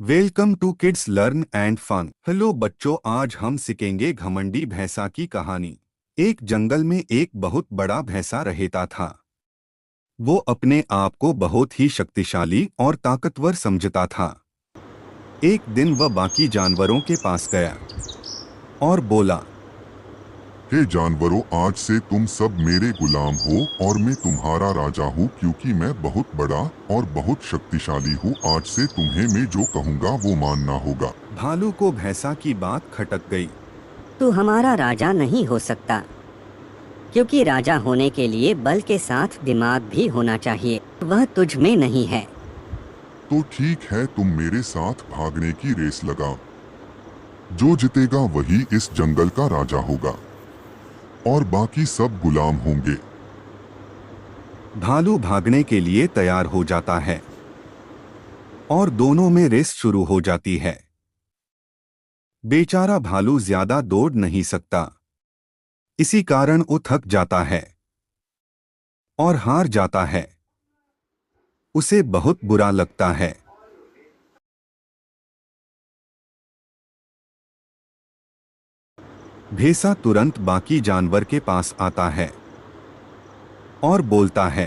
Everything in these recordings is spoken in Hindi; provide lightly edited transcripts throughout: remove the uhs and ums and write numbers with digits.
Welcome to kids learn and fun. Hello बच्चों, आज हम सीखेंगे घमंडी भैंसा की कहानी। एक जंगल में एक बहुत बड़ा भैंसा रहता था। वो अपने आप को बहुत ही शक्तिशाली और ताकतवर समझता था। एक दिन वह बाकी जानवरों के पास गया और बोला, हे जानवरों, आज से तुम सब मेरे गुलाम हो और मैं तुम्हारा राजा हूँ, क्योंकि मैं बहुत बड़ा और बहुत शक्तिशाली हूँ। आज से तुम्हें मैं जो कहूँगा वो मानना होगा। भालू को भैंसा की बात खटक गई। तू हमारा राजा नहीं हो सकता, क्योंकि राजा होने के लिए बल के साथ दिमाग भी होना चाहिए। वह तुझ में नहीं है। तो ठीक है, तुम मेरे साथ भागने की रेस लगाओ। जो जीतेगा वही इस जंगल का राजा होगा और बाकी सब गुलाम होंगे। भालू भागने के लिए तैयार हो जाता है और दोनों में रेस शुरू हो जाती है। बेचारा भालू ज्यादा दौड़ नहीं सकता, इसी कारण वो थक जाता है और हार जाता है। उसे बहुत बुरा लगता है। भैंसा तुरंत बाकी जानवर के पास आता है और बोलता है,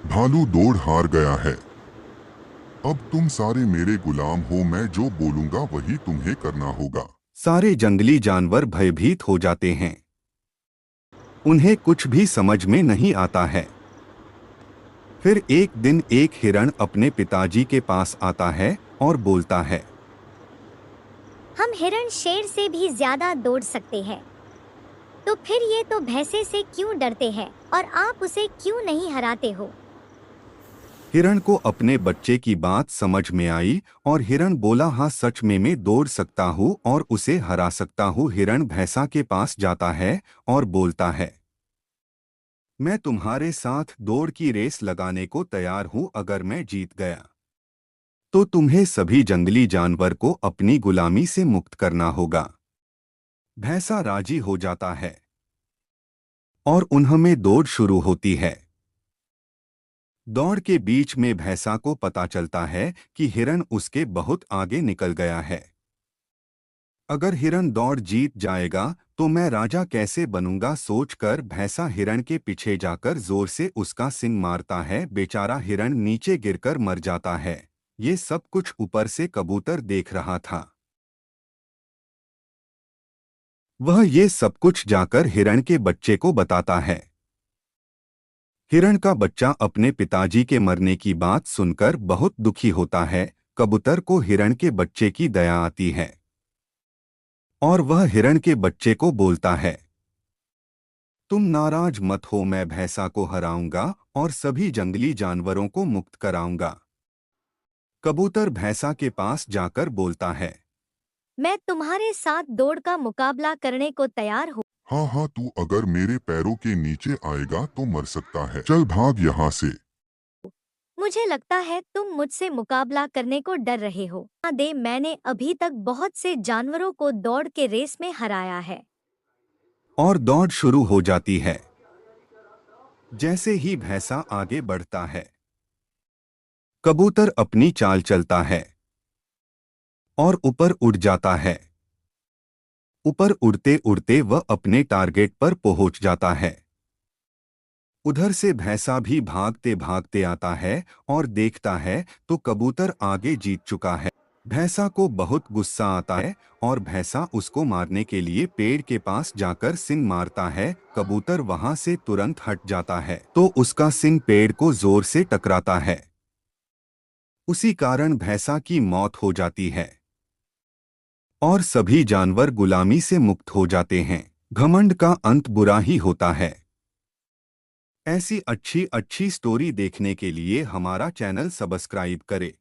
भालू दौड़ हार गया है। अब तुम सारे मेरे गुलाम हो। मैं जो बोलूंगा वही तुम्हें करना होगा। सारे जंगली जानवर भयभीत हो जाते हैं। उन्हें कुछ भी समझ में नहीं आता है। फिर एक दिन एक हिरण अपने पिताजी के पास आता है और बोलता है, हम हिरण शेर से भी ज्यादा दौड़ सकते हैं, तो फिर ये तो भैंसे से क्यों डरते हैं और आप उसे क्यों नहीं हराते हो? हिरण को अपने बच्चे की बात समझ में आई और हिरण बोला, हाँ सच में मैं दौड़ सकता हूँ और उसे हरा सकता हूँ। हिरण भैंसा के पास जाता है और बोलता है, मैं तुम्हारे साथ दौड़ की रेस लगाने को तैयार हूँ। अगर मैं जीत गया तो तुम्हें सभी जंगली जानवर को अपनी गुलामी से मुक्त करना होगा। भैंसा राजी हो जाता है और उन्हें दौड़ शुरू होती है। दौड़ के बीच में भैंसा को पता चलता है कि हिरण उसके बहुत आगे निकल गया है। अगर हिरण दौड़ जीत जाएगा तो मैं राजा कैसे बनूंगा, सोचकर भैंसा हिरण के पीछे जाकर जोर से उसका सींग मारता है। बेचारा हिरण नीचे गिरकर मर जाता है। ये सब कुछ ऊपर से कबूतर देख रहा था। वह ये सब कुछ जाकर हिरण के बच्चे को बताता है। हिरण का बच्चा अपने पिताजी के मरने की बात सुनकर बहुत दुखी होता है। कबूतर को हिरण के बच्चे की दया आती है और वह हिरण के बच्चे को बोलता है, तुम नाराज मत हो, मैं भैंसा को हराऊंगा और सभी जंगली जानवरों को मुक्त कराऊंगा। कबूतर भैंसा के पास जाकर बोलता है, मैं तुम्हारे साथ दौड़ का मुकाबला करने को तैयार हूँ। हाँ हाँ, तू अगर मेरे पैरों के नीचे आएगा तो मर सकता है। चल भाग यहाँ से। मुझे लगता है तुम मुझसे मुकाबला करने को डर रहे हो। मैंने अभी तक बहुत से जानवरों को दौड़ के रेस में हराया है। और दौड़ शुरू हो जाती है। जैसे ही भैंसा आगे बढ़ता है, कबूतर अपनी चाल चलता है और ऊपर उड़ जाता है। ऊपर उड़ते उड़ते वह अपने टारगेट पर पहुंच जाता है। उधर से भैंसा भी भागते भागते आता है और देखता है तो कबूतर आगे जीत चुका है। भैंसा को बहुत गुस्सा आता है और भैंसा उसको मारने के लिए पेड़ के पास जाकर सींग मारता है। कबूतर वहां से तुरंत हट जाता है तो उसका सींग पेड़ को जोर से टकराता है। उसी कारण भैंसा की मौत हो जाती है और सभी जानवर गुलामी से मुक्त हो जाते हैं। घमंड का अंत बुरा ही होता है। ऐसी अच्छी अच्छी स्टोरी देखने के लिए हमारा चैनल सब्सक्राइब करें।